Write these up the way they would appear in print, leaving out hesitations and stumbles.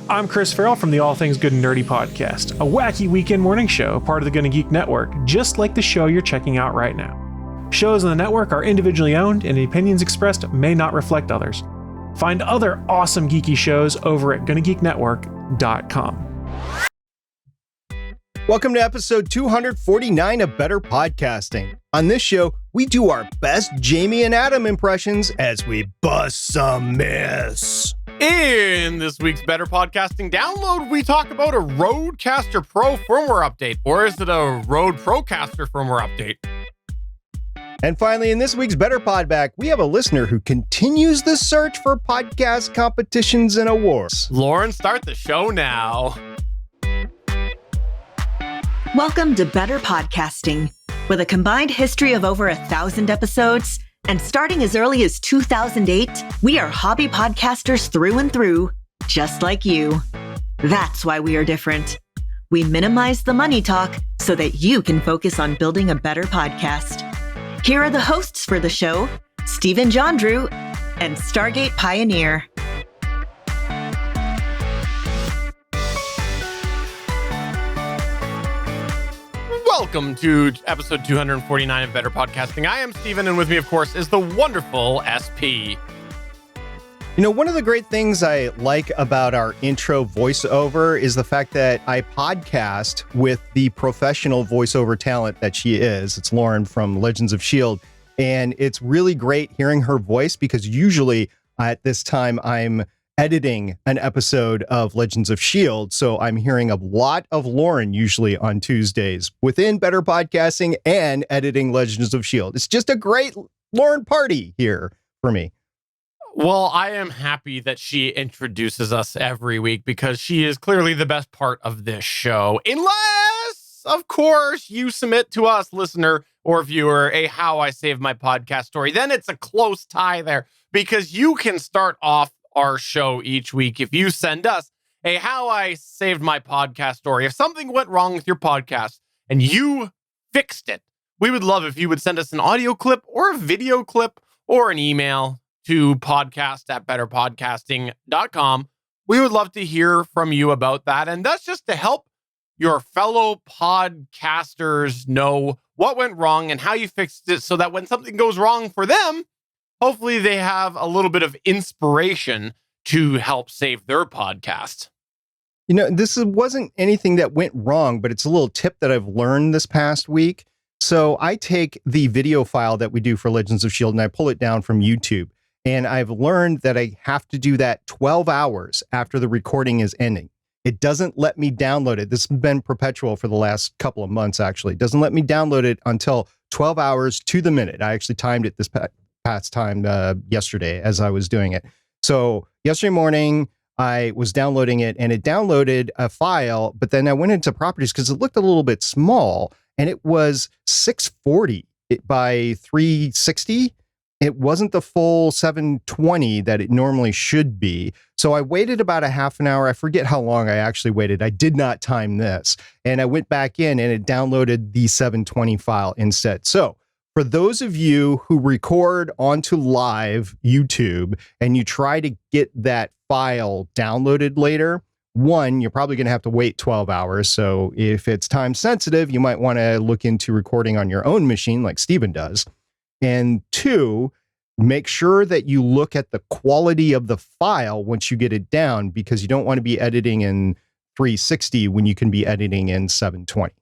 I'm Chris Farrell from the All Things Good and Nerdy podcast, a wacky weekend morning show, part of the GonnaGeek network, just like the show you're checking out right now. Shows on the network are individually owned, and the opinions expressed may not reflect others. Find other awesome geeky shows over at GonnaGeekNetwork.com. Welcome to episode 249 of Better Podcasting. On this show, we do our best Jamie and Adam impressions as we bust some myths. In this week's Better Podcasting download, we talk about a Rodecaster Pro firmware update, or is it a Rode Procaster firmware update? And finally, in this week's Better Podback, we have a listener who continues the search for podcast competitions and awards. Lauren, start the show now. Welcome to Better Podcasting. With a combined history of over 1,000 episodes, and starting as early as 2008, we are hobby podcasters through and through, just like you. That's why we are different. We minimize the money talk so that you can focus on building a better podcast. Here are the hosts for the show, Stephen Jondrew and Stargate Pioneer. Welcome to episode 249 of Better Podcasting. I am Stephen, and with me, of course, is the wonderful SP. You know, one of the great things I like about our intro voiceover is the fact that I podcast with the professional voiceover talent that she is. It's Lauren from Legends of S.H.I.E.L.D., and it's really great hearing her voice because usually at this time I'm editing an episode of Legends of S.H.I.E.L.D., so I'm hearing a lot of Lauren usually on Tuesdays within Better Podcasting and editing Legends of S.H.I.E.L.D. It's just a great Lauren party here for me. Well, I am happy that she introduces us every week because she is clearly the best part of this show. Unless, of course, you submit to us, listener or viewer, a How I Saved My Podcast story. Then it's a close tie there because you can start off our show each week if you send us a How I Saved My Podcast story. If something went wrong with your podcast and you fixed it, we would love if you would send us an audio clip or a video clip or an email to podcast@betterpodcasting.com. We would love to hear from you about that. And that's just to help your fellow podcasters know what went wrong and how you fixed it so that when something goes wrong for them, hopefully they have a little bit of inspiration to help save their podcast. You know, this wasn't anything that went wrong, but it's a little tip that I've learned this past week. So I take the video file that we do for Legends of S.H.I.E.L.D. and I pull it down from YouTube. And I've learned that I have to do that 12 hours after the recording is ending. It doesn't let me download it. This has been perpetual for the last couple of months, actually. It doesn't let me download it until 12 hours to the minute. I actually timed it this past time yesterday as I was doing it. So yesterday morning, I was downloading it and it downloaded a file, but then I went into properties because it looked a little bit small and it was 640 by 360. It wasn't the full 720 that it normally should be. So I waited about a half an hour. I forget how long I actually waited. I did not time this. And I went back in and it downloaded the 720 file instead. So for those of you who record onto live YouTube and you try to get that file downloaded later, one, you're probably going to have to wait 12 hours. So if it's time sensitive, you might want to look into recording on your own machine like Stephen does. And two, make sure that you look at the quality of the file once you get it down, because you don't want to be editing in 360 when you can be editing in 720.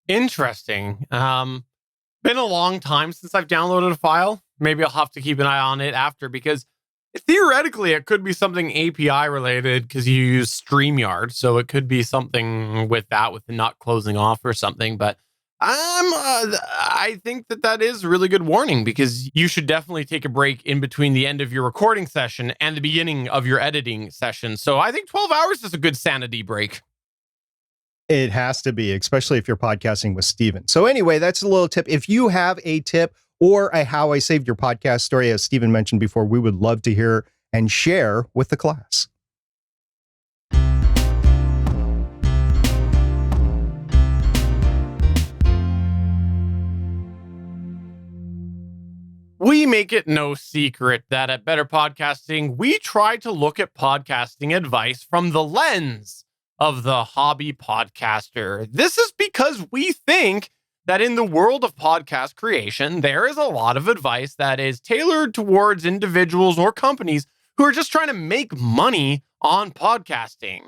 Interesting. Been a long time since I've downloaded a file. Maybe I'll have to keep an eye on it after, because theoretically it could be something API related because you use StreamYard. So it could be something with that, with the not closing off or something. But I think that is a really good warning, because you should definitely take a break in between the end of your recording session and the beginning of your editing session. So I think 12 hours is a good sanity break. It has to be, especially if you're podcasting with Stephen. So anyway, that's a little tip. If you have a tip or a How I Saved Your Podcast story, as Stephen mentioned before, we would love to hear and share with the class. We we make it no secret that at Better Podcasting, we try to look at podcasting advice from the lens of the hobby podcaster. This is because we think that in the world of podcast creation, there is a lot of advice that is tailored towards individuals or companies who are just trying to make money on podcasting.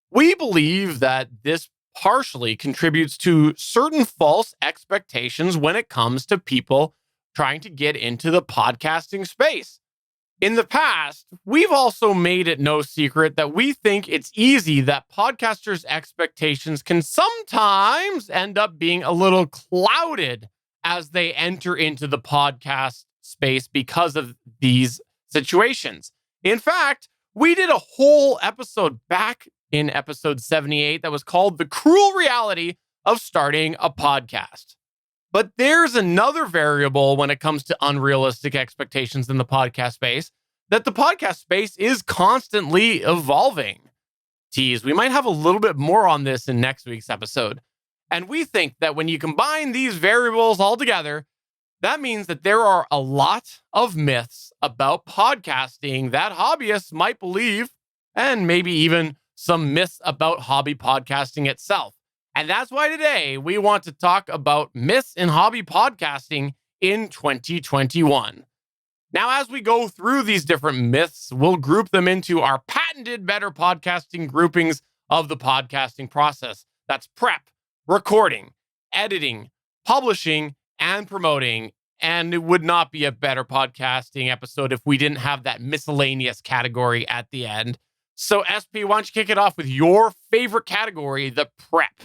We believe that this partially contributes to certain false expectations when it comes to people trying to get into the podcasting space. In the past, we've also made it no secret that we think it's easy that podcasters' expectations can sometimes end up being a little clouded as they enter into the podcast space because of these situations. In fact, we did a whole episode back in episode 78 that was called The Cruel Reality of Starting a Podcast. But there's another variable when it comes to unrealistic expectations in the podcast space, that the podcast space is constantly evolving. Tease, we might have a little bit more on this in next week's episode. And we think that when you combine these variables all together, that means that there are a lot of myths about podcasting that hobbyists might believe, and maybe even some myths about hobby podcasting itself. And that's why today we want to talk about myths in hobby podcasting in 2021. Now, as we go through these different myths, we'll group them into our patented Better Podcasting groupings of the podcasting process. That's prep, recording, editing, publishing, and promoting. And it would not be a Better Podcasting episode if we didn't have that miscellaneous category at the end. So, SP, why don't you kick it off with your favorite category, the prep?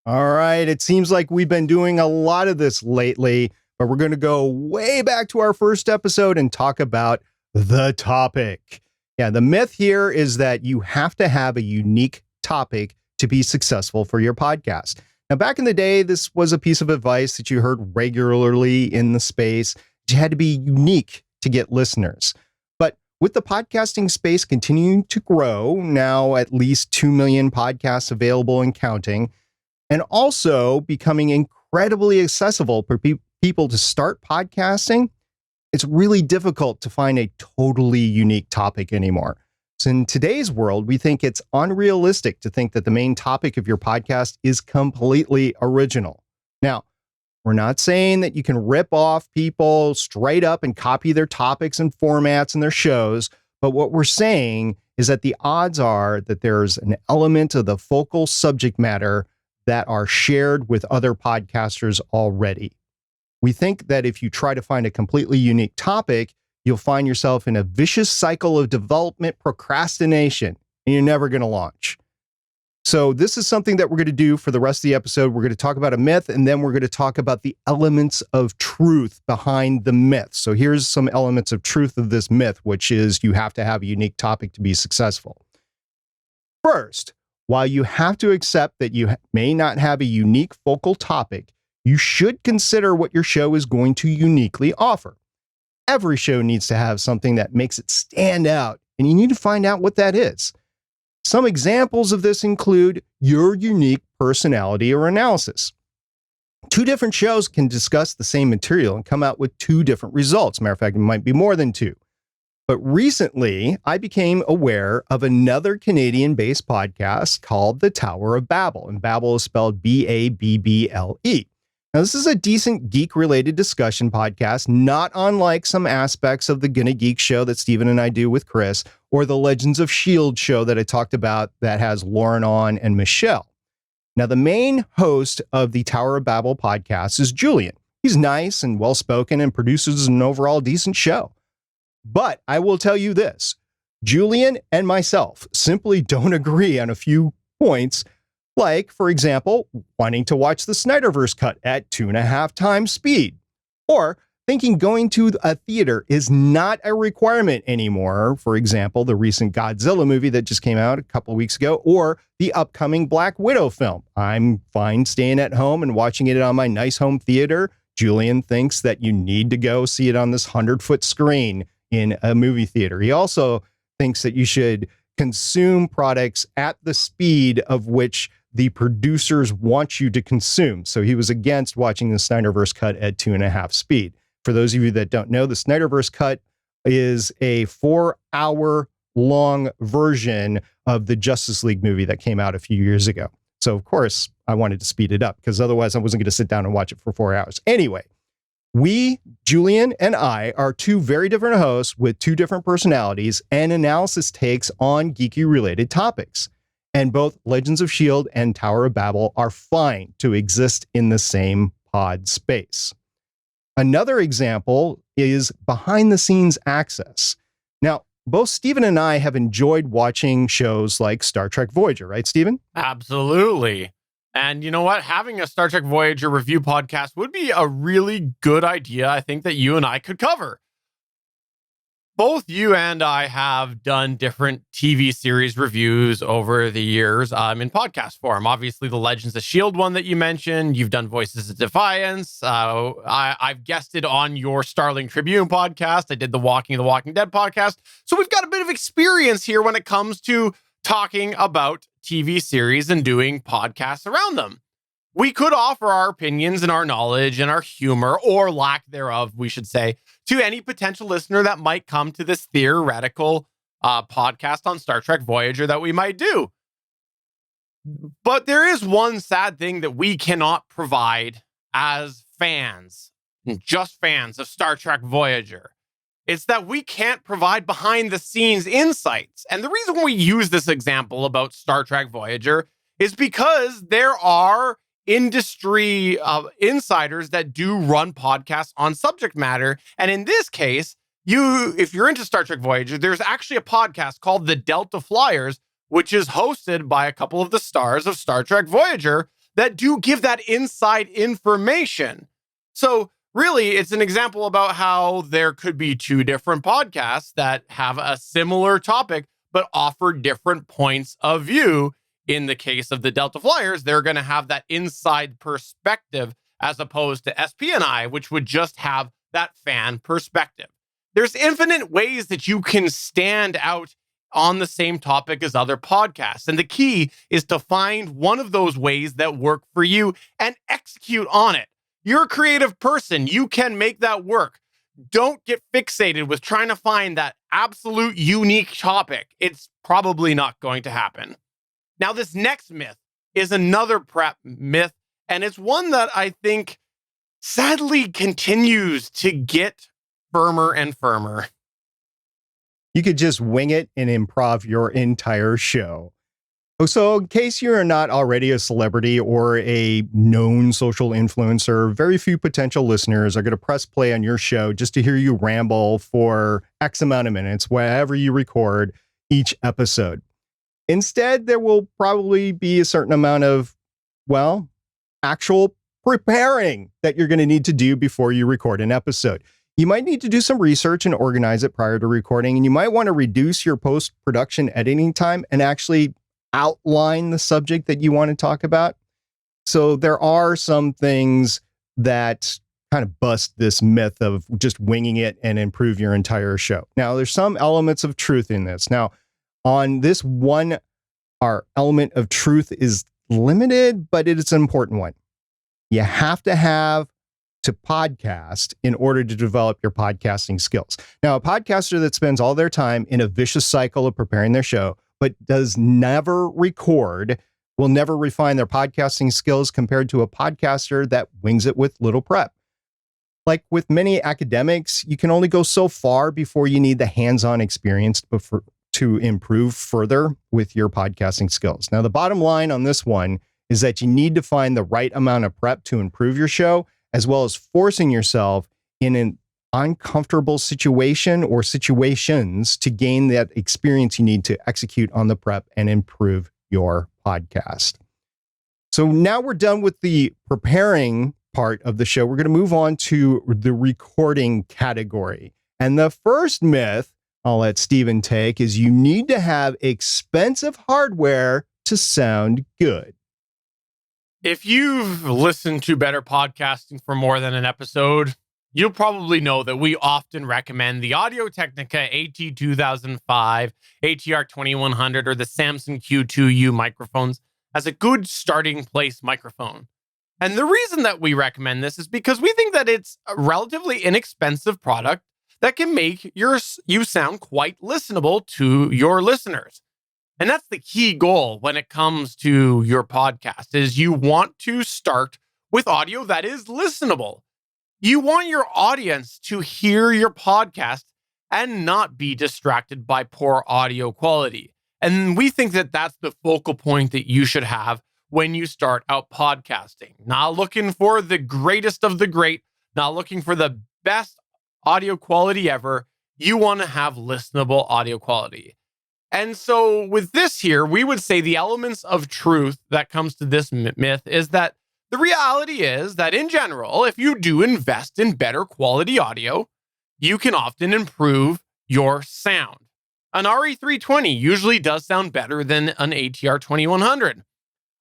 All right. It seems like we've been doing a lot of this lately, but we're going to go way back to our first episode and talk about the topic. Yeah, the myth here is that you have to have a unique topic to be successful for your podcast. Now, back in the day, this was a piece of advice that you heard regularly in the space. You had to be unique to get listeners. But with the podcasting space continuing to grow, now at least 2 million podcasts available and counting, and also becoming incredibly accessible for people to start podcasting, it's really difficult to find a totally unique topic anymore. So in today's world, we think it's unrealistic to think that the main topic of your podcast is completely original. Now, we're not saying that you can rip off people straight up and copy their topics and formats and their shows, but what we're saying is that the odds are that there's an element of the focal subject matter that are shared with other podcasters already. We think that if you try to find a completely unique topic, you'll find yourself in a vicious cycle of development procrastination, and you're never going to launch. So this is something that we're going to do for the rest of the episode. We're going to talk about a myth, and then we're going to talk about the elements of truth behind the myth. So here's some elements of truth of this myth, which is you have to have a unique topic to be successful. First, while you have to accept that you may not have a unique focal topic, you should consider what your show is going to uniquely offer. Every show needs to have something that makes it stand out, and you need to find out what that is. Some examples of this include your unique personality or analysis. 2 different shows can discuss the same material and come out with 2 different results. Matter of fact, it might be more than 2. But recently, I became aware of another Canadian-based podcast called The Tower of Babel, and Babel is spelled B-A-B-B-L-E. Now, this is a decent geek-related discussion podcast, not unlike some aspects of the GonnaGeek show that Steven and I do with Chris, or the Legends of S.H.I.E.L.D. show that I talked about that has Lauren on and Michelle. Now, the main host of the Tower of Babel podcast is Julian. He's nice and well-spoken and produces an overall decent show. But I will tell you this, Julian and myself simply don't agree on a few points, like, for example, wanting to watch the Snyderverse cut at 2.5 times speed, or thinking going to a theater is not a requirement anymore. For example, the recent Godzilla movie that just came out a couple of weeks ago, or the upcoming Black Widow film. I'm fine staying at home and watching it on my nice home theater. Julian thinks that you need to go see it on this 100-foot screen in a movie theater. He also thinks that you should consume products at the speed of which the producers want you to consume. So he was against watching the Snyderverse cut at 2.5 speed. For those of you that don't know, the Snyderverse cut is a 4-hour long version of the Justice League movie that came out a few years ago. So, of course, I wanted to speed it up because otherwise I wasn't going to sit down and watch it for 4 hours. Anyway, we, Julian and I, are two very different hosts with two different personalities and analysis takes on geeky-related topics. And both Legends of S.H.I.E.L.D. and Tower of Babel are fine to exist in the same pod space. Another example is behind-the-scenes access. Now, both Stephen and I have enjoyed watching shows like Star Trek Voyager, right, Stephen? Absolutely. And you know what? Having a Star Trek Voyager review podcast would be a really good idea. I think that you and I could cover. Both you and I have done different TV series reviews over the years in podcast form. Obviously, the Legends of S.H.I.E.L.D. one that you mentioned. You've done Voices of Defiance. I've guested on your Starling Tribune podcast. I did the Walking Dead podcast. So we've got a bit of experience here when it comes to talking about TV series and doing podcasts around them. We could offer our opinions and our knowledge and our humor, or lack thereof, we should say, to any potential listener that might come to this theoretical podcast on Star Trek Voyager that we might do. But there is one sad thing that we cannot provide as fans, just fans of Star Trek Voyager. It's that we can't provide behind-the-scenes insights. And the reason we use this example about Star Trek Voyager is because there are industry insiders that do run podcasts on subject matter. And in this case, if you're into Star Trek Voyager, there's actually a podcast called The Delta Flyers, which is hosted by a couple of the stars of Star Trek Voyager that do give that inside information. So really, it's an example about how there could be two different podcasts that have a similar topic, but offer different points of view. In the case of the Delta Flyers, they're going to have that inside perspective as opposed to SP&I, which would just have that fan perspective. There's infinite ways that you can stand out on the same topic as other podcasts. And the key is to find one of those ways that work for you and execute on it. You're a creative person. You can make that work. Don't get fixated with trying to find that absolute unique topic. It's probably not going to happen. Now, this next myth is another prep myth, and it's one that I think sadly continues to get firmer and firmer. You could just wing it and improv your entire show. So in case you're not already a celebrity or a known social influencer, very few potential listeners are going to press play on your show just to hear you ramble for X amount of minutes, wherever you record each episode. Instead, there will probably be a certain amount of, actual preparing that you're going to need to do before you record an episode. You might need to do some research and organize it prior to recording, and you might want to reduce your post-production editing time and actually outline the subject that you want to talk about. So there are some things that kind of bust this myth of just winging it and improve your entire show. Now, there's some elements of truth in this. Now, on this one, our element of truth is limited, but it is an important one. You have to have to podcast in order to develop your podcasting skills. Now, a podcaster that spends all their time in a vicious cycle of preparing their show, but does never record, will never refine their podcasting skills compared to a podcaster that wings it with little prep. Like with many academics, you can only go so far before you need the hands-on experience to improve further with your podcasting skills. Now, the bottom line on this one is that you need to find the right amount of prep to improve your show, as well as forcing yourself in an uncomfortable situation or situations to gain that experience you need to execute on the prep and improve your podcast. So now we're done with the preparing part of the show. We're going to move on to the recording category. And the first myth I'll let Stephen take is you need to have expensive hardware to sound good. If you've listened to Better Podcasting for more than an episode, you'll probably know that we often recommend the Audio-Technica AT2005, ATR 2100, or the Samson Q2U microphones as a good starting place microphone. And the reason that we recommend this is because we think that it's a relatively inexpensive product that can make you sound quite listenable to your listeners. And that's the key goal when it comes to your podcast, is you want to start with audio that is listenable. You want your audience to hear your podcast and not be distracted by poor audio quality. And we think that that's the focal point that you should have when you start out podcasting. Not looking for the greatest of the great, not looking for the best audio quality ever. You want to have listenable audio quality. And so with this here, we would say the elements of truth that comes to this myth is that the reality is that in general, if you do invest in better quality audio, you can often improve your sound. An RE320 usually does sound better than an ATR 2100.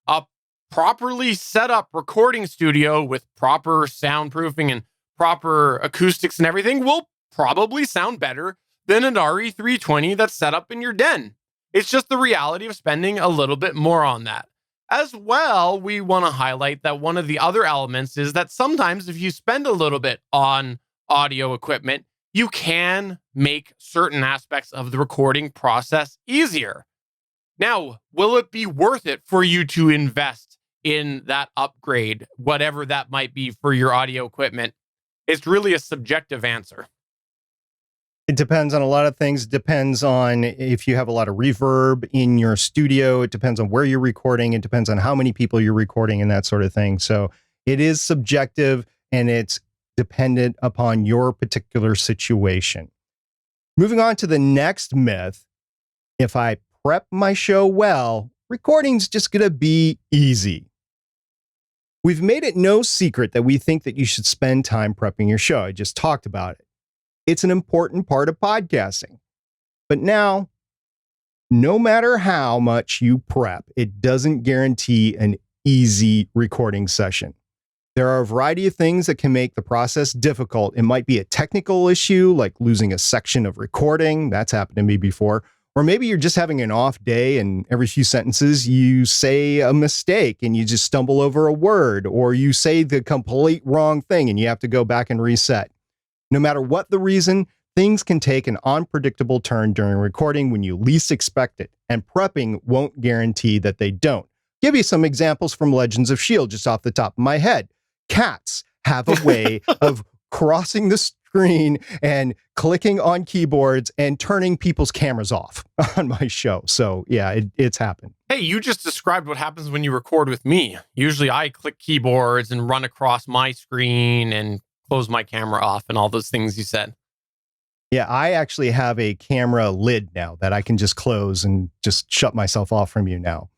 A properly set up recording studio with proper soundproofing and proper acoustics and everything will probably sound better than an RE320 that's set up in your den. It's just the reality of spending a little bit more on that. As well, we want to highlight that one of the other elements is that sometimes if you spend a little bit on audio equipment, you can make certain aspects of the recording process easier. Now, will it be worth it for you to invest in that upgrade, whatever that might be for your audio equipment? It's really a subjective answer. It depends on a lot of things. It depends on if you have a lot of reverb in your studio. It depends on where you're recording. It depends on how many people you're recording and that sort of thing. So it is subjective and it's dependent upon your particular situation. Moving on to the next myth. If I prep my show well, recording's just going to be easy. We've made it no secret that we think that you should spend time prepping your show. I just talked about it. It's an important part of podcasting. But now, no matter how much you prep, it doesn't guarantee an easy recording session. There are a variety of things that can make the process difficult. It might be a technical issue, like losing a section of recording. That's happened to me before. Or maybe you're just having an off day and every few sentences you say a mistake and you just stumble over a word, or you say the complete wrong thing and you have to go back and reset. No matter what the reason, things can take an unpredictable turn during recording when you least expect it, and prepping won't guarantee that they don't. Give you some examples from Legends of S.H.I.E.L.D. just off the top of my head. Cats have a way of crossing the screen and clicking on keyboards and turning people's cameras off on my show. So yeah, it's happened. Hey, you just described what happens when you record with me. Usually I click keyboards and run across my screen and close my camera off and all those things you said. Yeah, I actually have a camera lid now that I can just close and just shut myself off from you now.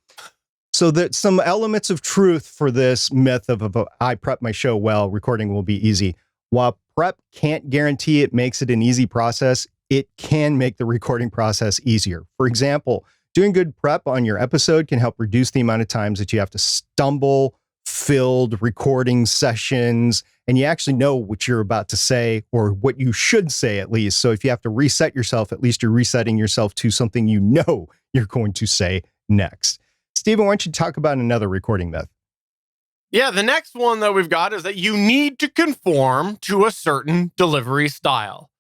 So that some elements of truth for this myth of I prep my show well, recording will be easy. While prep can't guarantee it makes it an easy process, it can make the recording process easier. For example, doing good prep on your episode can help reduce the amount of times that you have to stumble filled recording sessions, and you actually know what you're about to say, or what you should say at least. So if you have to reset yourself, at least you're resetting yourself to something you know you're going to say next. Stephen, why don't you talk about another recording myth? Yeah, the next one that we've got is that you need to conform to a certain delivery style.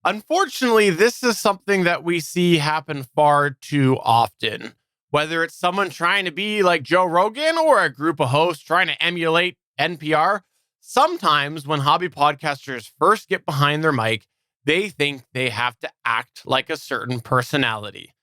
Unfortunately, this is something that we see happen far too often. Whether it's someone trying to be like Joe Rogan or a group of hosts trying to emulate NPR, sometimes when hobby podcasters first get behind their mic, they think they have to act like a certain personality.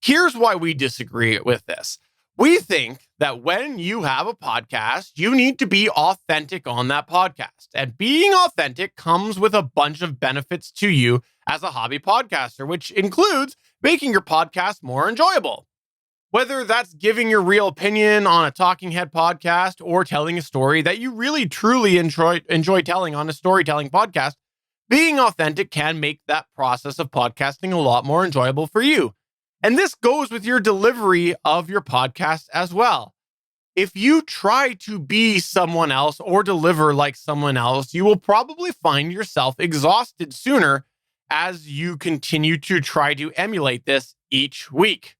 Here's why we disagree with this. We think that when you have a podcast, you need to be authentic on that podcast. And being authentic comes with a bunch of benefits to you as a hobby podcaster, which includes making your podcast more enjoyable. Whether that's giving your real opinion on a talking head podcast or telling a story that you really truly enjoy telling on a storytelling podcast, being authentic can make that process of podcasting a lot more enjoyable for you. And this goes with your delivery of your podcast as well. If you try to be someone else or deliver like someone else, you will probably find yourself exhausted sooner as you continue to try to emulate this each week.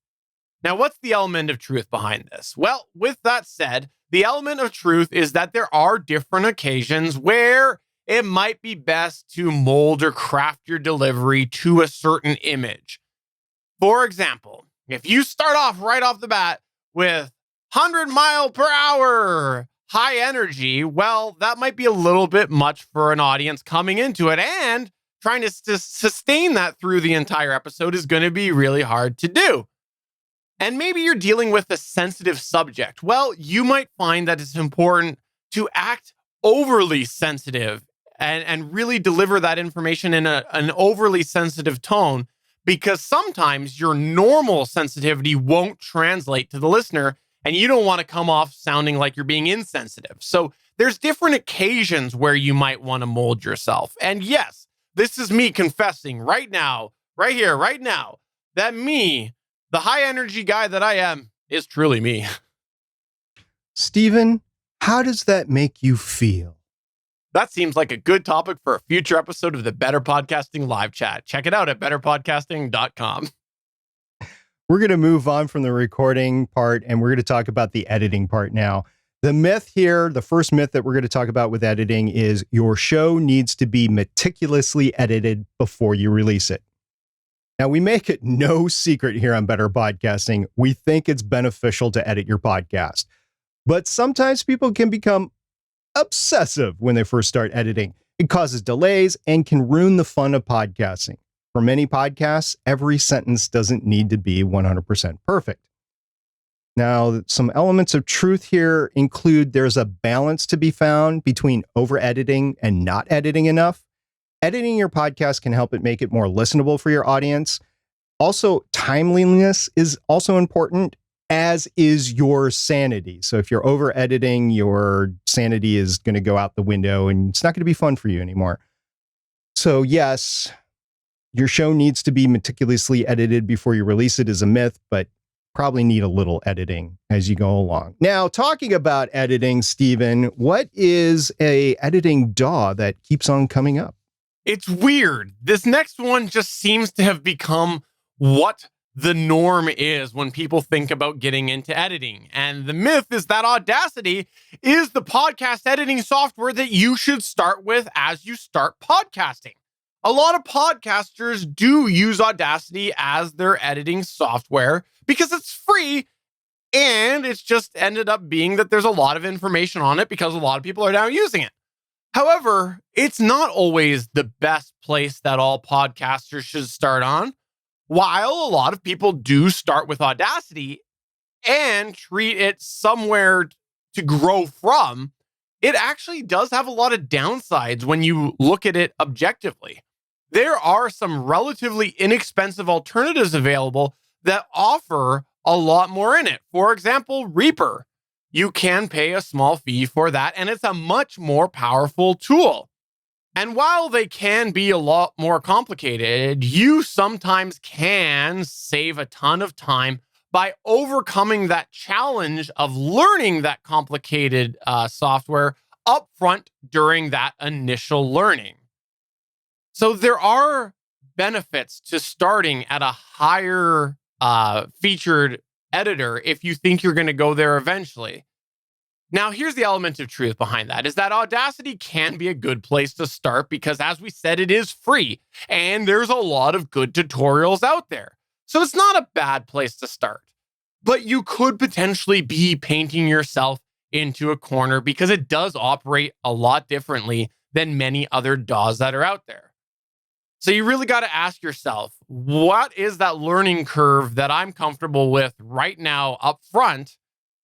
Now, what's the element of truth behind this? Well, with that said, the element of truth is that there are different occasions where it might be best to mold or craft your delivery to a certain image. For example, if you start off right off the bat with 100-mile-per-hour high energy, well, that might be a little bit much for an audience coming into it, and trying to sustain that through the entire episode is going to be really hard to do. And maybe you're dealing with a sensitive subject. Well, you might find that it's important to act overly sensitive and really deliver that information in an overly sensitive tone, because sometimes your normal sensitivity won't translate to the listener, and you don't want to come off sounding like you're being insensitive. So there's different occasions where you might want to mold yourself. And yes, this is me confessing right now, right here, right now, that me, the high energy guy that I am, is truly me. Stephen, how does that make you feel? That seems like a good topic for a future episode of the Better Podcasting live chat. Check it out at betterpodcasting.com. We're going to move on from the recording part, and we're going to talk about the editing part now. The myth here, the first myth that we're going to talk about with editing is your show needs to be meticulously edited before you release it. Now, we make it no secret here on Better Podcasting. We think it's beneficial to edit your podcast, but sometimes people can become obsessive when they first start editing. It causes delays and can ruin the fun of podcasting. For many podcasts, every sentence doesn't need to be 100% perfect. Now, some elements of truth here include there's a balance to be found between over-editing and not editing enough. Editing your podcast can help it make it more listenable for your audience. Also, timeliness is also important, as is your sanity. So if you're over-editing, your sanity is going to go out the window and it's not going to be fun for you anymore. So yes, your show needs to be meticulously edited before you release it is a myth, but probably need a little editing as you go along. Now, talking about editing, Stephen, what is a editing DAW that keeps on coming up? It's weird. This next one just seems to have become what the norm is when people think about getting into editing. And the myth is that Audacity is the podcast editing software that you should start with as you start podcasting. A lot of podcasters do use Audacity as their editing software because it's free, and it's just ended up being that there's a lot of information on it because a lot of people are now using it. However, it's not always the best place that all podcasters should start on. While a lot of people do start with Audacity and treat it somewhere to grow from, it actually does have a lot of downsides when you look at it objectively. There are some relatively inexpensive alternatives available that offer a lot more in it. For example, Reaper. You can pay a small fee for that, and it's a much more powerful tool. And while they can be a lot more complicated, you sometimes can save a ton of time by overcoming that challenge of learning that complicated software upfront during that initial learning. So there are benefits to starting at a higher featured editor if you think you're going to go there eventually. Now, here's the element of truth behind that, is that Audacity can be a good place to start because, as we said, it is free and there's a lot of good tutorials out there. So it's not a bad place to start, but you could potentially be painting yourself into a corner because it does operate a lot differently than many other DAWs that are out there. So you really got to ask yourself, what is that learning curve that I'm comfortable with right now up front?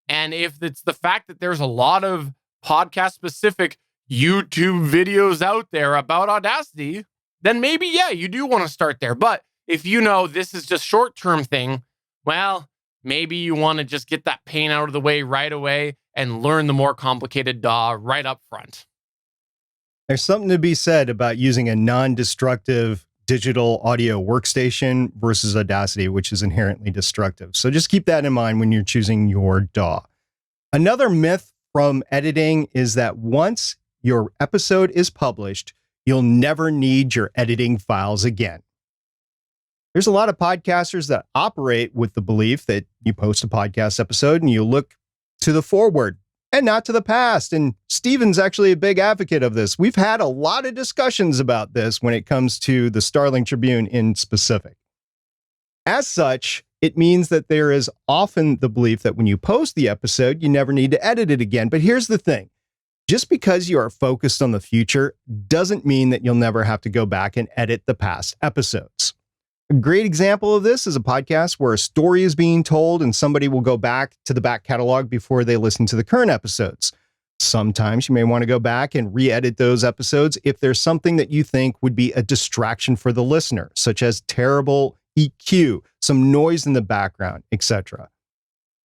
And if it's the fact that there's a lot of podcast-specific YouTube videos out there about Audacity, then maybe, yeah, you do want to start there. But if you know this is just short-term thing, well, maybe you want to just get that pain out of the way right away and learn the more complicated DAW right up front. There's something to be said about using a non-destructive digital audio workstation versus Audacity, which is inherently destructive. So just keep that in mind when you're choosing your DAW. Another myth from editing is that once your episode is published, you'll never need your editing files again. There's a lot of podcasters that operate with the belief that you post a podcast episode and you look to the forward and not to the past. And Steven's actually a big advocate of this. We've had a lot of discussions about this when it comes to the Starling Tribune in specific. As such, it means that there is often the belief that when you post the episode, you never need to edit it again. But here's the thing. Just because you are focused on the future doesn't mean that you'll never have to go back and edit the past episodes. A great example of this is a podcast where a story is being told and somebody will go back to the back catalog before they listen to the current episodes. Sometimes you may want to go back and re-edit those episodes if there's something that you think would be a distraction for the listener, such as terrible EQ, some noise in the background, etc.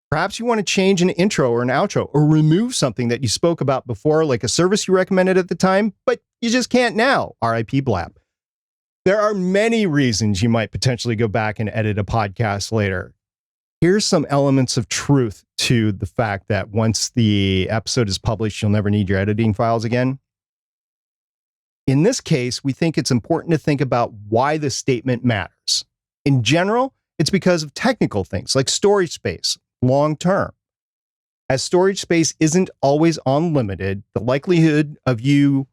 Perhaps you want to change an intro or an outro or remove something that you spoke about before, like a service you recommended at the time, but you just can't now. RIP Blab. There are many reasons you might potentially go back and edit a podcast later. Here's some elements of truth to the fact that once the episode is published, you'll never need your editing files again. In this case, we think it's important to think about why this statement matters. In general, it's because of technical things like storage space, long term. As storage space isn't always unlimited, the likelihood of you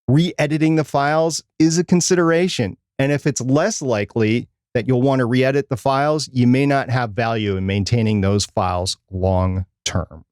re-editing the files is a consideration. And if it's less likely that you'll want to re-edit the files, you may not have value in maintaining those files long term.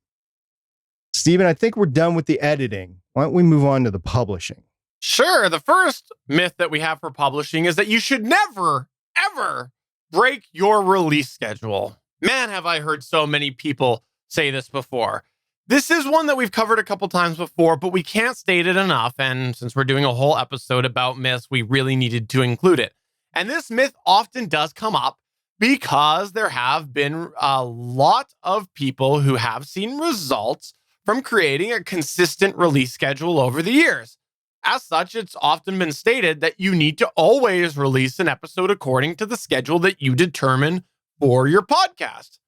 Steven, I think we're done with the editing. Why don't we move on to the publishing? Sure. The first myth that we have for publishing is that you should never, ever break your release schedule. Man, have I heard so many people say this before. This is one that we've covered a couple times before, but we can't state it enough. And since we're doing a whole episode about myths, we really needed to include it. And this myth often does come up because there have been a lot of people who have seen results from creating a consistent release schedule over the years. As such, it's often been stated that you need to always release an episode according to the schedule that you determine for your podcast.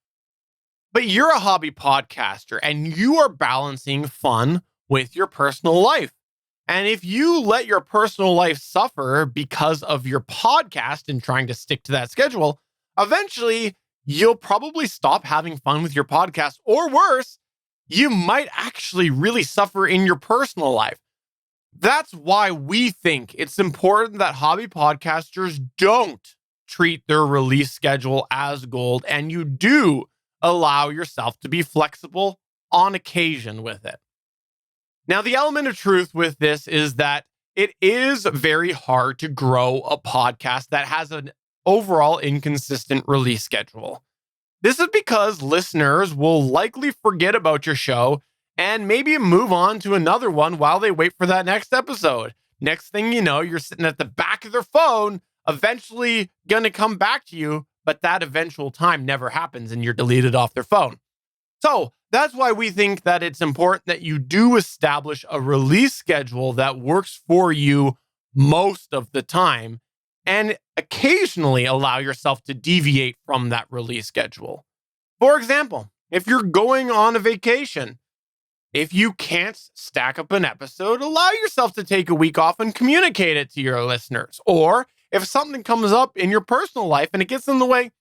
But you're a hobby podcaster and you are balancing fun with your personal life. And if you let your personal life suffer because of your podcast and trying to stick to that schedule, eventually you'll probably stop having fun with your podcast, or worse, you might actually really suffer in your personal life. That's why we think it's important that hobby podcasters don't treat their release schedule as gold, and you do allow yourself to be flexible on occasion with it. Now, the element of truth with this is that it is very hard to grow a podcast that has an overall inconsistent release schedule. This is because listeners will likely forget about your show and maybe move on to another one while they wait for that next episode. Next thing you know, you're sitting at the back of their phone, eventually going to come back to you, but that eventual time never happens and you're deleted off their phone. So that's why we think that it's important that you do establish a release schedule that works for you most of the time and occasionally allow yourself to deviate from that release schedule. For example, if you're going on a vacation, if you can't stack up an episode, allow yourself to take a week off and communicate it to your listeners. Or if something comes up in your personal life and it gets in the way,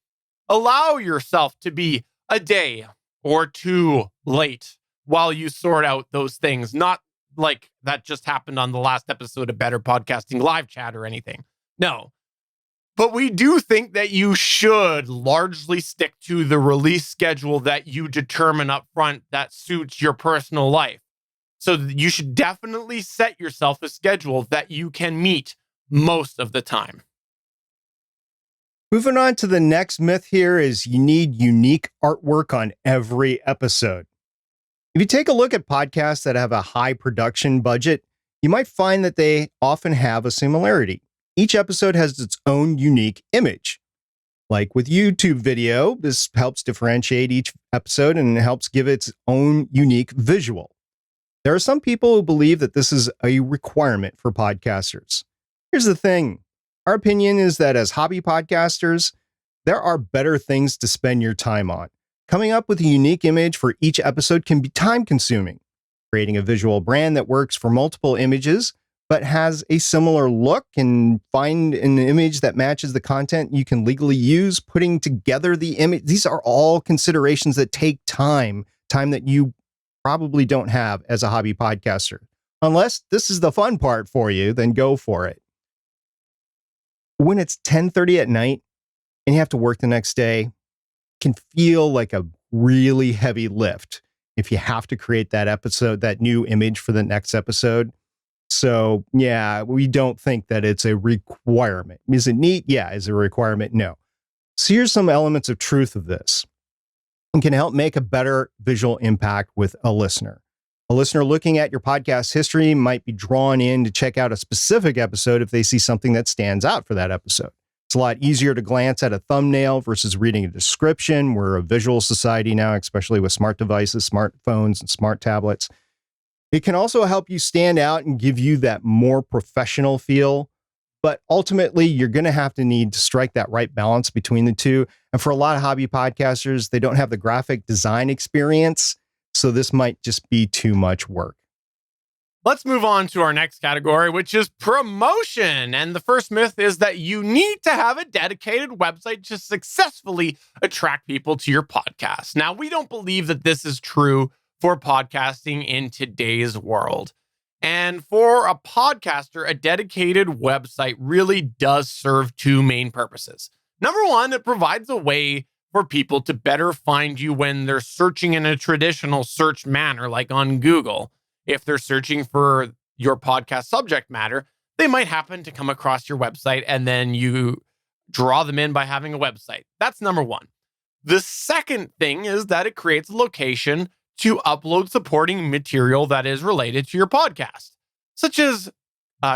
allow yourself to be a day or two late while you sort out those things. Not like that just happened on the last episode of Better Podcasting live chat or anything. No. But we do think that you should largely stick to the release schedule that you determine up front that suits your personal life. So you should definitely set yourself a schedule that you can meet most of the time. Moving on to the next myth here is you need unique artwork on every episode. If you take a look at podcasts that have a high production budget, you might find that they often have a similarity. Each episode has its own unique image. Like with YouTube video, this helps differentiate each episode and helps give its own unique visual. There are some people who believe that this is a requirement for podcasters. Here's the thing. Our opinion is that as hobby podcasters, there are better things to spend your time on. Coming up with a unique image for each episode can be time-consuming. Creating a visual brand that works for multiple images, but has a similar look, and find an image that matches the content you can legally use, putting together the image. These are all considerations that take time that you probably don't have as a hobby podcaster. Unless this is the fun part for you, then go for it. When it's 10:30 at night and you have to work the next day, it can feel like a really heavy lift if you have to create that episode, that new image for the next episode. So yeah, we don't think that it's a requirement. Is it neat? Yeah. Is it a requirement? No. So here's some elements of truth of this. It can help make a better visual impact with a listener. A listener looking at your podcast history might be drawn in to check out a specific episode if they see something that stands out for that episode. It's a lot easier to glance at a thumbnail versus reading a description. We're a visual society now, especially with smart devices, smartphones, and smart tablets. It can also help you stand out and give you that more professional feel. But ultimately, you're going to have to need to strike that right balance between the two. And for a lot of hobby podcasters, they don't have the graphic design experience. So this might just be too much work. Let's move on to our next category, which is promotion. And the first myth is that you need to have a dedicated website to successfully attract people to your podcast. Now, we don't believe that this is true for podcasting in today's world. And for a podcaster, a dedicated website really does serve two main purposes. Number one, it provides a way for people to better find you when they're searching in a traditional search manner, like on Google. If they're searching for your podcast subject matter, they might happen to come across your website, and then you draw them in by having a website. That's number one. The second thing is that it creates a location to upload supporting material that is related to your podcast, such as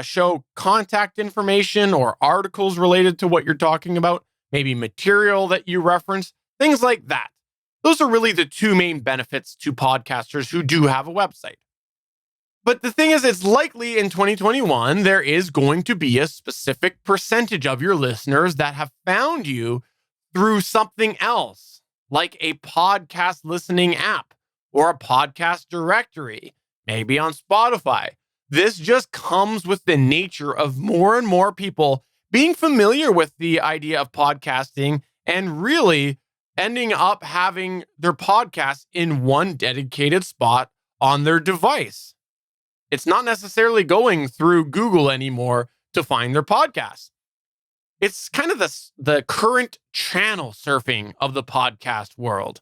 show contact information or articles related to what you're talking about, maybe material that you reference, things like that. Those are really the two main benefits to podcasters who do have a website. But the thing is, it's likely in 2021, there is going to be a specific percentage of your listeners that have found you through something else, like a podcast listening app or a podcast directory, maybe on Spotify. This just comes with the nature of more and more people being familiar with the idea of podcasting and really ending up having their podcast in one dedicated spot on their device. It's not necessarily going through Google anymore to find their podcast. It's kind of the current channel surfing of the podcast world.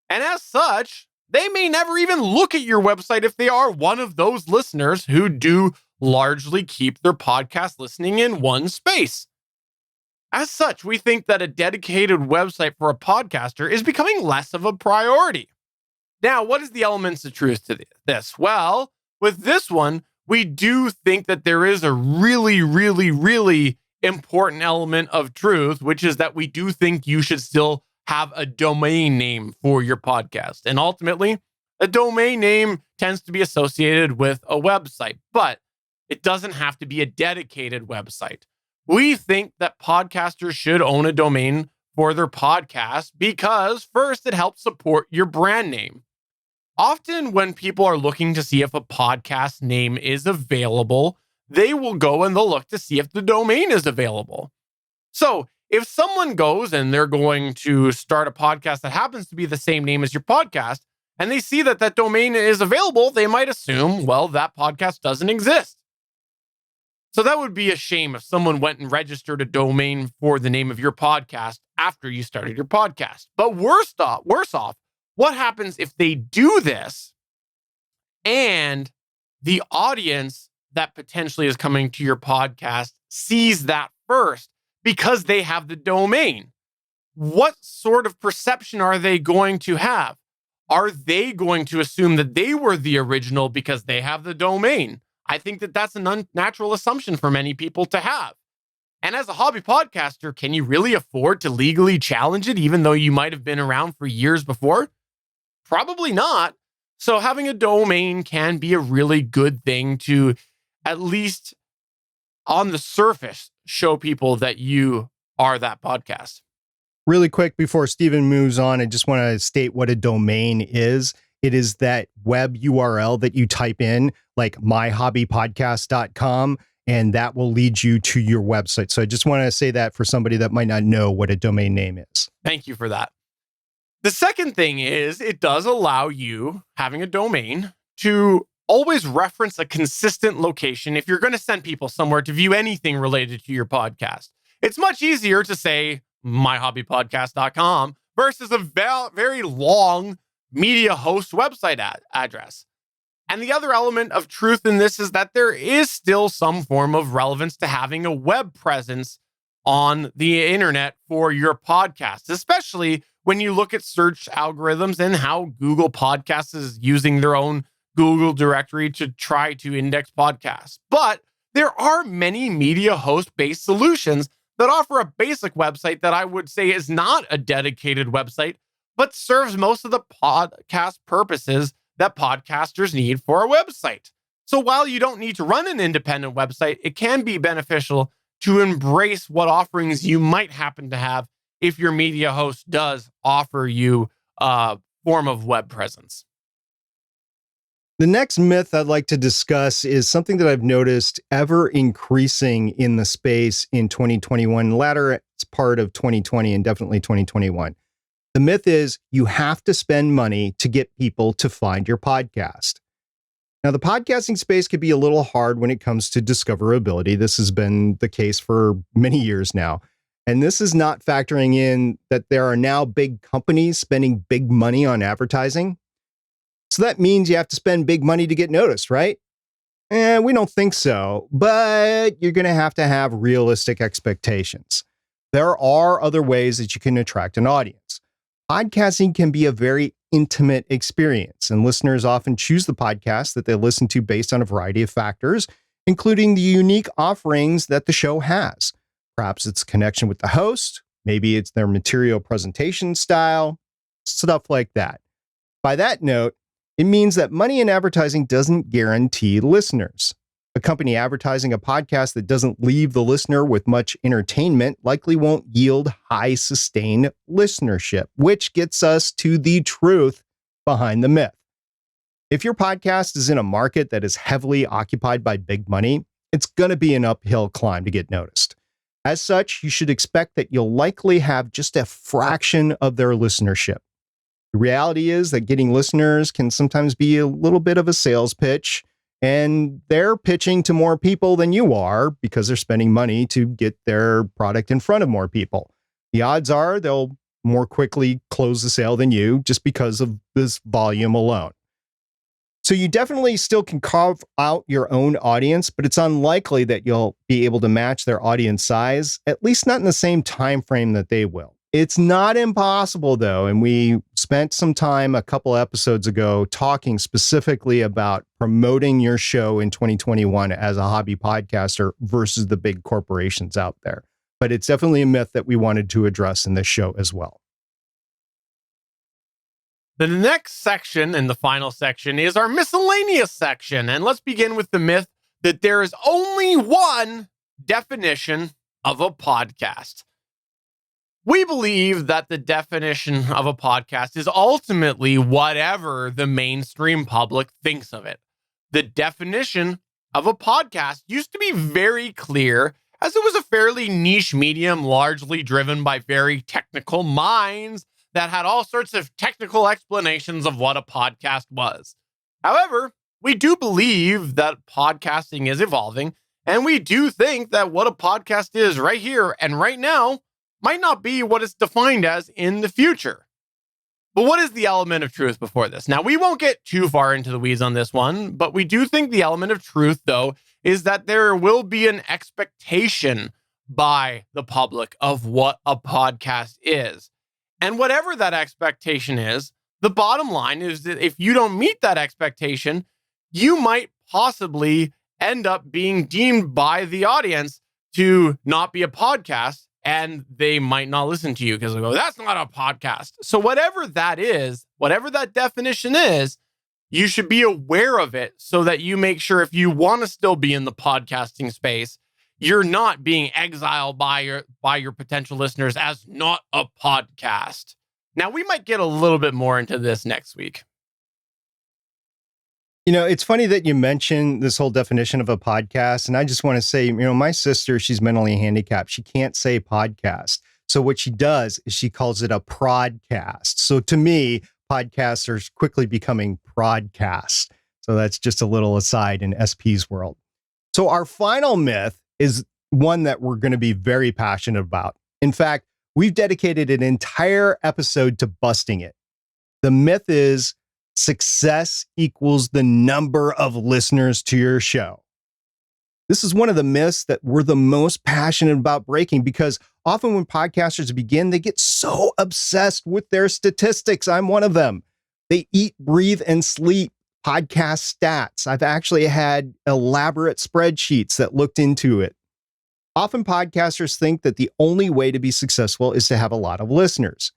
And as such, they may never even look at your website if they are one of those listeners who do largely keep their podcast listening in one space. As such, we think that a dedicated website for a podcaster is becoming less of a priority. Now, what is the elements of truth to this? Well, with this one, we do think that there is a really, really, really important element of truth, which is that we do think you should still have a domain name for your podcast. And ultimately, a domain name tends to be associated with a website, but it doesn't have to be a dedicated website. We think that podcasters should own a domain for their podcast because, first, it helps support your brand name. Often when people are looking to see if a podcast name is available, they will go and they'll look to see if the domain is available. So if someone goes and they're going to start a podcast that happens to be the same name as your podcast, and they see that that domain is available, they might assume, well, that podcast doesn't exist. So that would be a shame if someone went and registered a domain for the name of your podcast after you started your podcast. But worse off, what happens if they do this and the audience that potentially is coming to your podcast sees that first because they have the domain? What sort of perception are they going to have? Are they going to assume that they were the original because they have the domain? I think that that's an unnatural assumption for many people to have. And as a hobby podcaster, can you really afford to legally challenge it, even though you might have been around for years before? Probably not. So having a domain can be a really good thing to, at least on the surface, show people that you are that podcast. Really quick before Stephen moves on, I just want to state what a domain is. It is that web URL that you type in, like myhobbypodcast.com, and that will lead you to your website. So I just want to say that for somebody that might not know what a domain name is. Thank you for that. The second thing is it does allow you, having a domain, to always reference a consistent location if you're going to send people somewhere to view anything related to your podcast. It's much easier to say myhobbypodcast.com versus a very long media host website address. And the other element of truth in this is that there is still some form of relevance to having a web presence on the internet for your podcast, especially when you look at search algorithms and how Google Podcasts is using their own Google directory to try to index podcasts. But there are many media host-based solutions that offer a basic website that I would say is not a dedicated website, but serves most of the podcast purposes that podcasters need for a website. So while you don't need to run an independent website, it can be beneficial to embrace what offerings you might happen to have if your media host does offer you a form of web presence. The next myth I'd like to discuss is something that I've noticed ever increasing in the space in 2021, latter part of 2020, and definitely 2021. The myth is you have to spend money to get people to find your podcast. Now, the podcasting space could be a little hard when it comes to discoverability. This has been the case for many years now. And this is not factoring in that there are now big companies spending big money on advertising. So that means you have to spend big money to get noticed, right? We don't think so, but you're going to have realistic expectations. There are other ways that you can attract an audience. Podcasting can be a very intimate experience, and listeners often choose the podcast that they listen to based on a variety of factors, including the unique offerings that the show has. Perhaps it's connection with the host, maybe it's their material presentation style, stuff like that. By that note, it means that money in advertising doesn't guarantee listeners. A company advertising a podcast that doesn't leave the listener with much entertainment likely won't yield high sustained listenership, which gets us to the truth behind the myth. If your podcast is in a market that is heavily occupied by big money, it's going to be an uphill climb to get noticed. As such, you should expect that you'll likely have just a fraction of their listenership. The reality is that getting listeners can sometimes be a little bit of a sales pitch, and they're pitching to more people than you are because they're spending money to get their product in front of more people. The odds are they'll more quickly close the sale than you just because of this volume alone. So you definitely still can carve out your own audience, but it's unlikely that you'll be able to match their audience size, at least not in the same time frame that they will. It's not impossible, though, and we spent some time a couple episodes ago talking specifically about promoting your show in 2021 as a hobby podcaster versus the big corporations out there. But it's definitely a myth that we wanted to address in this show as well. The next section and the final section is our miscellaneous section. And let's begin with the myth that there is only one definition of a podcast. We believe that the definition of a podcast is ultimately whatever the mainstream public thinks of it. The definition of a podcast used to be very clear, as it was a fairly niche medium, largely driven by very technical minds that had all sorts of technical explanations of what a podcast was. However, we do believe that podcasting is evolving, and we do think that what a podcast is right here and right now might not be what it's defined as in the future. But what is the element of truth before this? Now, we won't get too far into the weeds on this one, but we do think the element of truth, though, is that there will be an expectation by the public of what a podcast is. And whatever that expectation is, the bottom line is that if you don't meet that expectation, you might possibly end up being deemed by the audience to not be a podcast, and they might not listen to you because they go, that's not a podcast. So whatever that is, whatever that definition is, you should be aware of it so that you make sure if you want to still be in the podcasting space, you're not being exiled by your potential listeners as not a podcast. Now, we might get a little bit more into this next week. It's funny that you mentioned this whole definition of a podcast. And I just want to say, my sister, she's mentally handicapped. She can't say podcast. So what she does is she calls it a prodcast. So to me, podcasts are quickly becoming prodcasts. So that's just a little aside in SP's world. So our final myth is one that we're going to be very passionate about. In fact, we've dedicated an entire episode to busting it. The myth is success equals the number of listeners to your show. This is one of the myths that we're the most passionate about breaking, because often when podcasters begin, they get so obsessed with their statistics. I'm one of them. They eat, breathe, and sleep podcast stats. I've actually had elaborate spreadsheets that looked into it. Often podcasters think that the only way to be successful is to have a lot of listeners.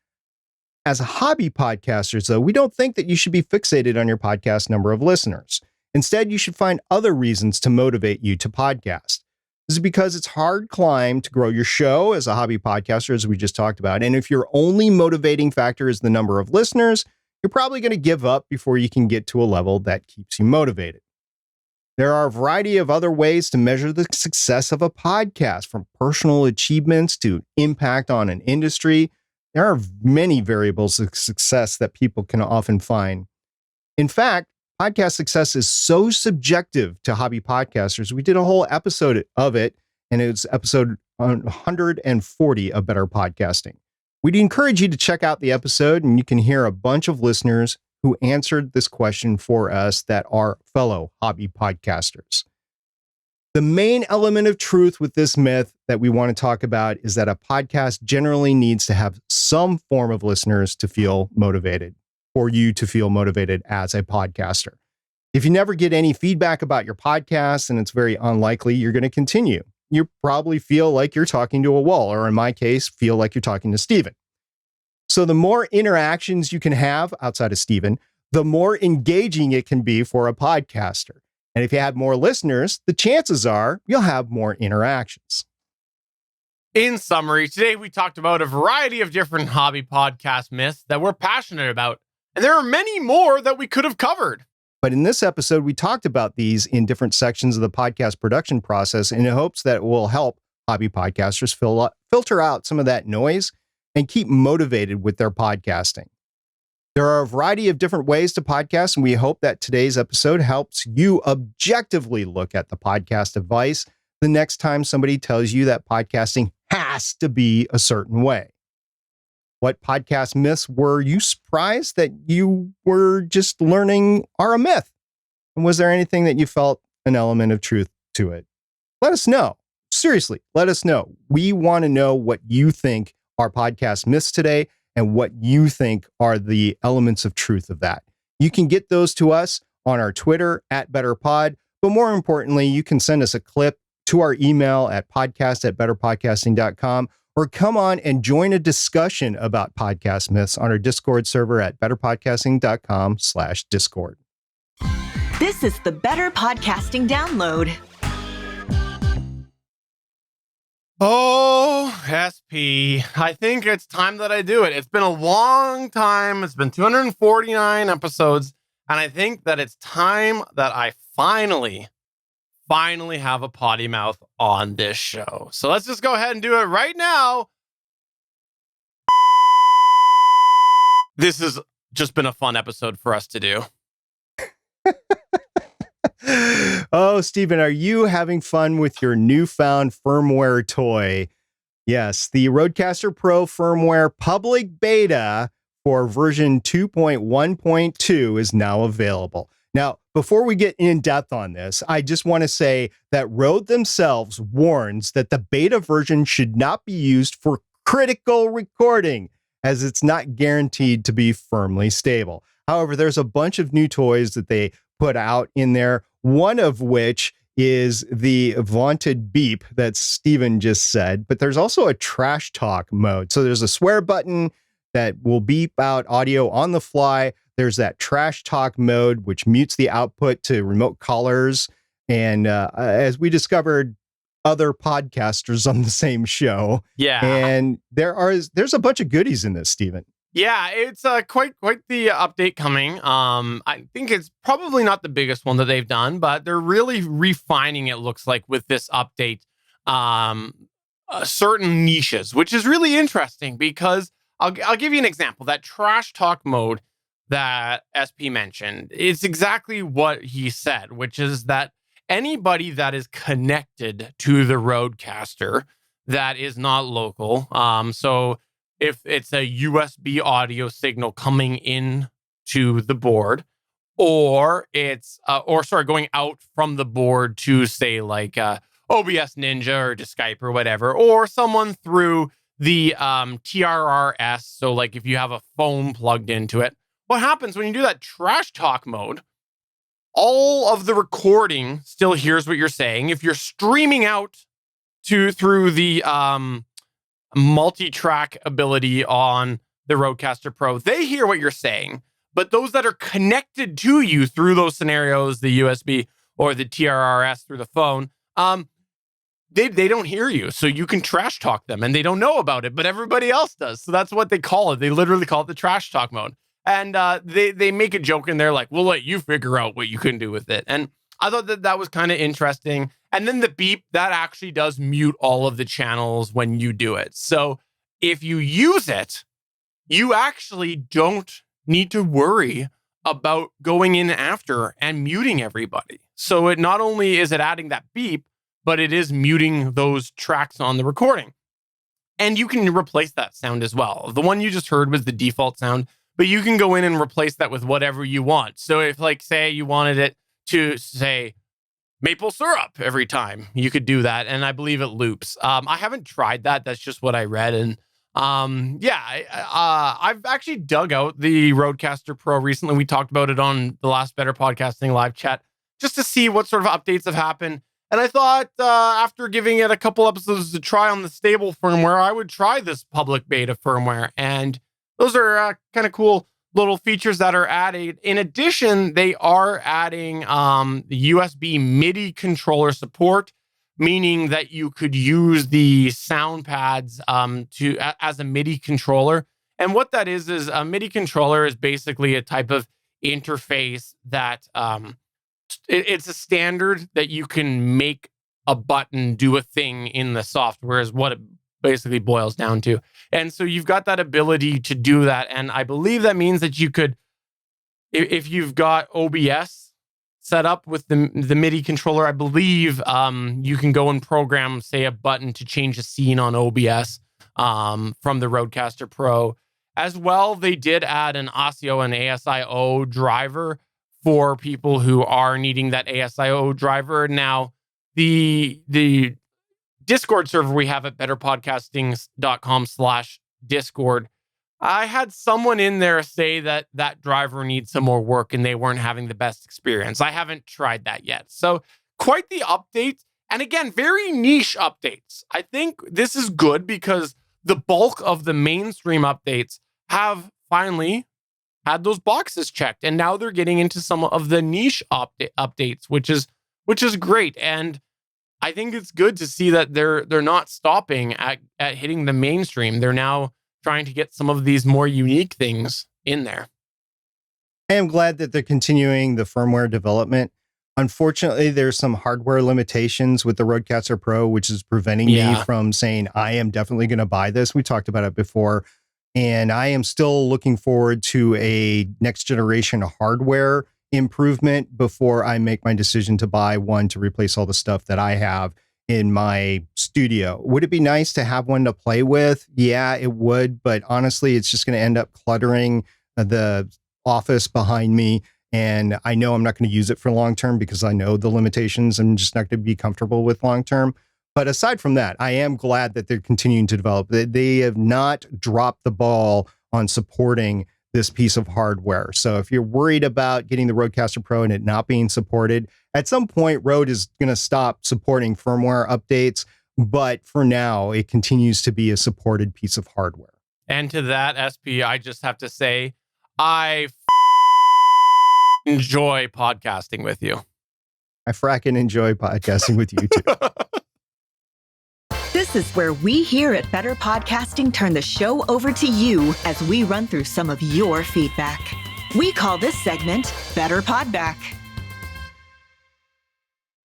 As hobby podcasters, though, we don't think that you should be fixated on your podcast number of listeners. Instead, you should find other reasons to motivate you to podcast. This is because it's a hard climb to grow your show as a hobby podcaster, as we just talked about. And if your only motivating factor is the number of listeners, you're probably going to give up before you can get to a level that keeps you motivated. There are a variety of other ways to measure the success of a podcast, from personal achievements to impact on an industry. There are many variables of success that people can often find. In fact, podcast success is so subjective to hobby podcasters. We did a whole episode of it, and it's episode 140 of Better Podcasting. We'd encourage you to check out the episode, and you can hear a bunch of listeners who answered this question for us that are fellow hobby podcasters. The main element of truth with this myth that we want to talk about is that a podcast generally needs to have some form of listeners to feel motivated, for you to feel motivated as a podcaster. If you never get any feedback about your podcast, and it's very unlikely you're going to continue, you probably feel like you're talking to a wall, or in my case, feel like you're talking to Steven. So the more interactions you can have outside of Steven, the more engaging it can be for a podcaster. And if you have more listeners, the chances are you'll have more interactions. In summary, today we talked about a variety of different hobby podcast myths that we're passionate about, and there are many more that we could have covered. But in this episode, we talked about these in different sections of the podcast production process in hopes that it will help hobby podcasters filter out some of that noise and keep motivated with their podcasting. There are a variety of different ways to podcast, and we hope that today's episode helps you objectively look at the podcast advice the next time somebody tells you that podcasting has to be a certain way. What podcast myths were you surprised that you were just learning are a myth? And was there anything that you felt an element of truth to it? Let us know. Seriously, let us know. We want to know what you think are podcast myths today, and what you think are the elements of truth of that. You can get those to us on our Twitter @BetterPod, but more importantly, you can send us a clip to our email at podcast@betterpodcasting.com, or come on and join a discussion about podcast myths on our Discord server at betterpodcasting.com/Discord. This is the Better Podcasting Download. Oh, SP, I think it's time that I do it. It's been a long time. It's been 249 episodes. And I think that it's time that I finally have a potty mouth on this show. So let's just go ahead and do it right now. This has just been a fun episode for us to do. Oh, Steven, are you having fun with your newfound firmware toy? Yes, the Rodecaster Pro firmware public beta for version 2.1.2 is now available. Now, before we get in depth on this, I just want to say that Rode themselves warns that the beta version should not be used for critical recording, as it's not guaranteed to be firmly stable. However, there's a bunch of new toys that they put out in there, one of which is the vaunted beep that Steven just said, but there's also a trash talk mode. So there's a swear button that will beep out audio on the fly. There's that trash talk mode, which mutes the output to remote callers. And as we discovered, other podcasters on the same show. Yeah. And there's a bunch of goodies in this, Steven. Yeah, it's quite the update coming. I think it's probably not the biggest one that they've done, but they're really refining it. Looks like with this update, certain niches, which is really interesting because I'll give you an example. That trash talk mode that SP mentioned, it's exactly what he said, which is that anybody that is connected to the Rodecaster that is not local, so if it's a USB audio signal coming in to the board, or it's going out from the board to say like OBS Ninja or to Skype or whatever, or someone through the TRRS. So like if you have a phone plugged into it, what happens when you do that trash talk mode? All of the recording still hears what you're saying. If you're streaming out through the multi-track ability on the Rodecaster Pro, they hear what you're saying. But those that are connected to you through those scenarios, the USB or the TRRS through the phone, they don't hear you. So you can trash talk them and they don't know about it, but everybody else does. So that's what they call it. They literally call it the trash talk mode. And they make a joke in there like, we'll let you figure out what you can do with it. And I thought that was kind of interesting. And then the beep, that actually does mute all of the channels when you do it. So if you use it, you actually don't need to worry about going in after and muting everybody. So it not only is it adding that beep, but it is muting those tracks on the recording. And you can replace that sound as well. The one you just heard was the default sound, but you can go in and replace that with whatever you want. So if like, say you wanted it to say maple syrup every time, you could do that. And I believe it loops. I haven't tried that. That's just what I read. And I've actually dug out the Rodecaster Pro recently. We talked about it on the last Better Podcasting live chat just to see what sort of updates have happened. And I thought after giving it a couple episodes to try on the stable firmware, I would try this public beta firmware. And those are kind of cool little features that are added. In addition, they are adding the USB MIDI controller support, meaning that you could use the sound pads as a MIDI controller. And what that is a MIDI controller is basically a type of interface that it's a standard that you can make a button do a thing in the software is what it basically boils down to. And so you've got that ability to do that. And I believe that means that you could, if you've got OBS set up with the MIDI controller, I believe you can go and program, say, a button to change a scene on OBS from the Rodecaster Pro. As well, they did add an ASIO and ASIO driver for people who are needing that ASIO driver. Now, the Discord server we have at betterpodcasting.com/Discord, I had someone in there say that driver needs some more work and they weren't having the best experience. I haven't tried that yet. So quite the update. And again, very niche updates. I think this is good because the bulk of the mainstream updates have finally had those boxes checked. And now they're getting into some of the niche updates, which is great. And I think it's good to see that they're not stopping at hitting the mainstream. They're now trying to get some of these more unique things in there. I am glad that they're continuing the firmware development. Unfortunately, there's some hardware limitations with the Rodecaster Pro, which is preventing me from saying, I am definitely going to buy this. We talked about it before. And I am still looking forward to a next generation hardware improvement before I make my decision to buy one to replace all the stuff that I have in my studio. Would it be nice to have one to play with? Yeah, it would. But honestly, it's just going to end up cluttering the office behind me. And I know I'm not going to use it for long term because I know the limitations. I'm just not going to be comfortable with long term. But aside from that, I am glad that they're continuing to develop. They have not dropped the ball on supporting this piece of hardware. So if you're worried about getting the Rodecaster Pro and it not being supported, at some point, Rode is going to stop supporting firmware updates. But for now, it continues to be a supported piece of hardware. And to that, SP, I just have to say, I enjoy podcasting with you. I fracking enjoy podcasting with you too. This This is where we here at Better Podcasting turn the show over to you as we run through some of your feedback. We call this segment Better Podback.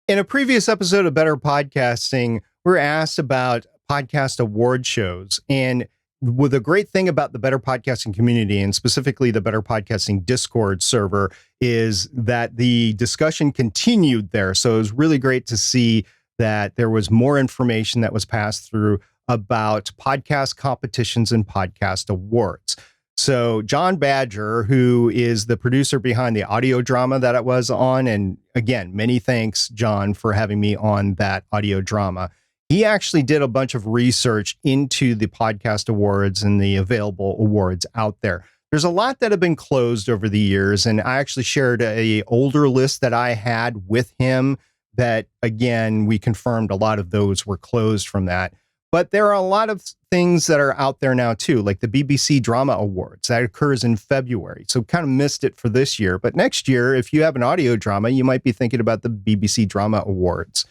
In a previous episode of Better Podcasting, we were asked about podcast award shows. And the great thing about the Better Podcasting community, and specifically the Better Podcasting Discord server, is that the discussion continued there. So it was really great to see that there was more information that was passed through about podcast competitions and podcast awards. So John Badger, who is the producer behind the audio drama that I was on, and again, many thanks, John, for having me on that audio drama. He actually did a bunch of research into the podcast awards and the available awards out there. There's a lot that have been closed over the years, and I actually shared a older list that I had with him that, again, we confirmed a lot of those were closed from that. But there are a lot of things that are out there now, too, like the BBC Drama Awards. That occurs in February. So kind of missed it for this year. But next year, if you have an audio drama, you might be thinking about the BBC Drama Awards.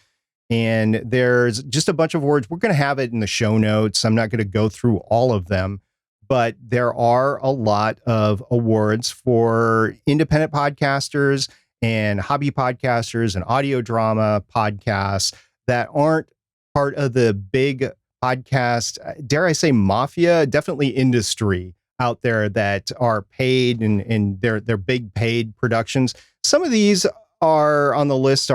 And there's just a bunch of awards. We're going to have it in the show notes. I'm not going to go through all of them. But there are a lot of awards for independent podcasters and hobby podcasters and audio drama podcasts that aren't part of the big podcast, dare I say mafia, definitely industry out there that are paid and they're big paid productions. Some of these are on the list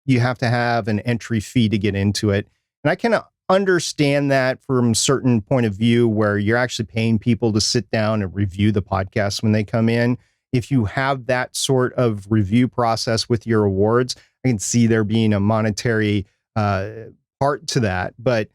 you have to have an entry fee to get into it. And I can understand that from a certain point of view where you're actually paying people to sit down and review the podcast when they come in. If you have that sort of review process with your awards, I can see there being a monetary part to that. But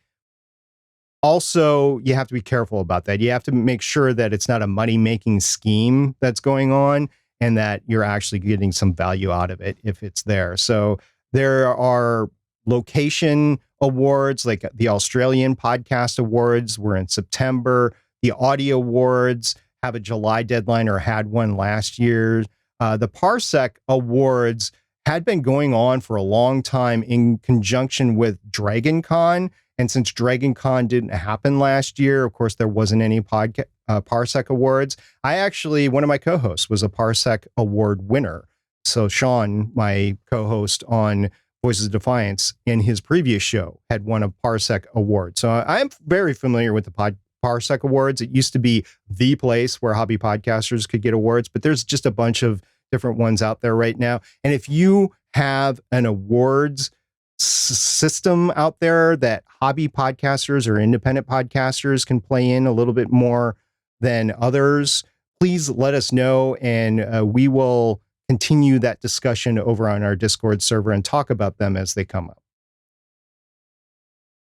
also, you have to be careful about that. You have to make sure that it's not a money-making scheme that's going on and that you're actually getting some value out of it if it's there. So there are location awards, like the Australian Podcast Awards were in September. The Audio Awards have a July deadline or had one last year. The Parsec Awards had been going on for a long time in conjunction with Dragon Con. And since Dragon Con didn't happen last year, of course, there wasn't any Parsec Awards. One of my co-hosts was a Parsec Award winner. So Sean, my co-host on Voices of Defiance, in his previous show, had won a Parsec Award. So I'm very familiar with the Parsec Awards. It used to be the place where hobby podcasters could get awards, but there's just a bunch of different ones out there right now. And if you have an awards system out there that hobby podcasters or independent podcasters can play in a little bit more than others, please let us know, and we will continue that discussion over on our Discord server and talk about them as they come up.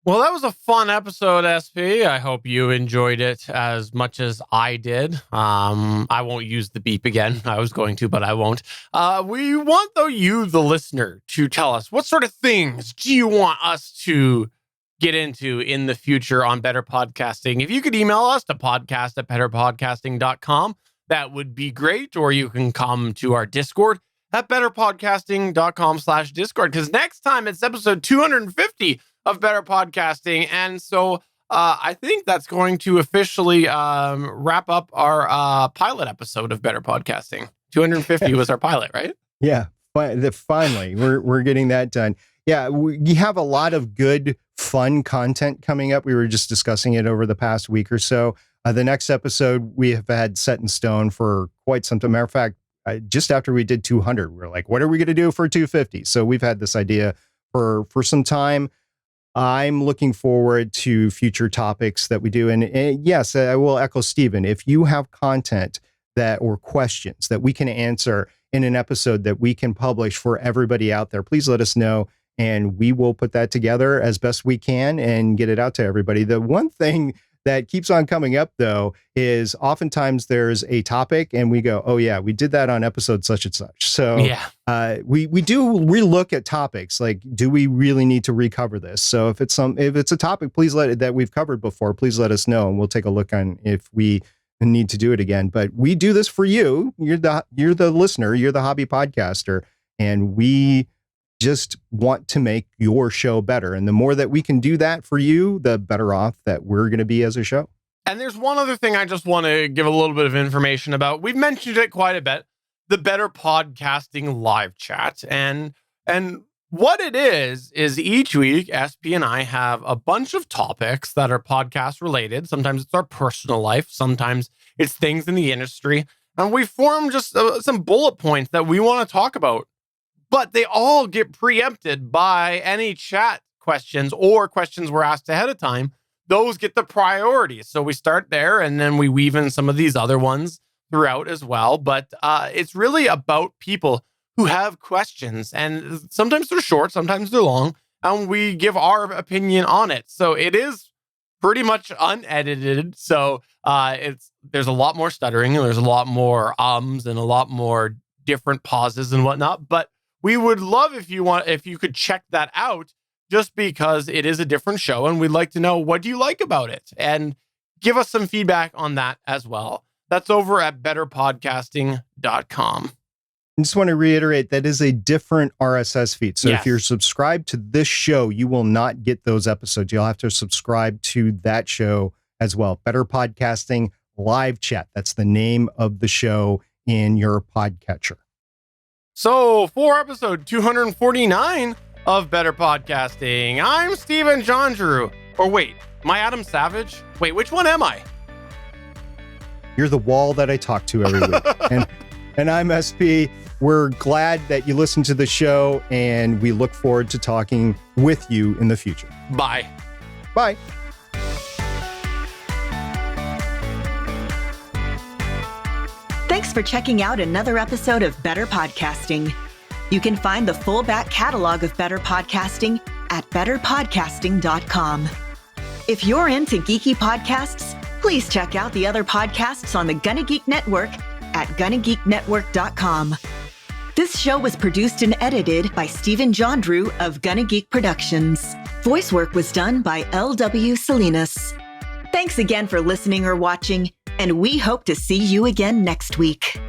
Well, that was a fun episode, SP. I hope you enjoyed it as much as I did. I won't use the beep again. I was going to, but I won't. We want, though, you, the listener, to tell us what sort of things do you want us to get into in the future on Better Podcasting. If you could email us to podcast@betterpodcasting.com, that would be great. Or you can come to our Discord at betterpodcasting.com/Discord, because next time it's episode 250 of Better Podcasting. And so I think that's going to officially wrap up our pilot episode of Better Podcasting. 250 was our pilot, right? Yeah, finally, we're getting that done. Yeah, we have a lot of good, fun content coming up. We were just discussing it over the past week or so. The next episode we have had set in stone for quite some time. Matter of fact, just after we did 200, we were like, what are we going to do for 250? So we've had this idea for some time. I'm looking forward to future topics that we do. And yes, I will echo Stephen. If you have content or questions that we can answer in an episode that we can publish for everybody out there, please let us know. And we will put that together as best we can and get it out to everybody. The one thing that keeps on coming up, though, is oftentimes there's a topic and we go, oh, yeah, we did that on episode such and such. So yeah. We do relook at topics like, do we really need to recover this? So if it's a topic, that we've covered before, please let us know and we'll take a look on if we need to do it again. But we do this for you. You're the listener, you're the hobby podcaster, and we just want to make your show better. And the more that we can do that for you, the better off that we're going to be as a show. And there's one other thing I just want to give a little bit of information about. We've mentioned it quite a bit, the Better Podcasting live chat. And what it is each week, SP and I have a bunch of topics that are podcast related. Sometimes it's our personal life. Sometimes it's things in the industry. And we form just some bullet points that we want to talk about. But they all get preempted by any chat questions or questions we're asked ahead of time. Those get the priority. So we start there and then we weave in some of these other ones throughout as well. But it's really about people who have questions. And sometimes they're short, sometimes they're long. And we give our opinion on it. So it is pretty much unedited. So there's a lot more stuttering and there's a lot more ums and a lot more different pauses and whatnot. But we would love if you could check that out, just because it is a different show and we'd like to know, what do you like about it? And give us some feedback on that as well. That's over at betterpodcasting.com. I just want to reiterate that is a different RSS feed. So Yes. if you're subscribed to this show, you will not get those episodes. You'll have to subscribe to that show as well. Better Podcasting Live Chat. That's the name of the show in your podcatcher. So for episode 249 of Better Podcasting, I'm Stephen Jondrew. Or wait, am I Adam Savage? Wait, which one am I? You're the wall that I talk to every week. And I'm SP. We're glad that you listen to the show, and we look forward to talking with you in the future. Bye. Bye. Thanks for checking out another episode of Better Podcasting. You can find the full back catalog of Better Podcasting at betterpodcasting.com. If you're into geeky podcasts, please check out the other podcasts on the GonnaGeek Network at GonnaGeekNetwork.com. This show was produced and edited by Stephen Jondrew of GonnaGeek Productions. Voice work was done by L.W. Salinas. Thanks again for listening or watching, and we hope to see you again next week.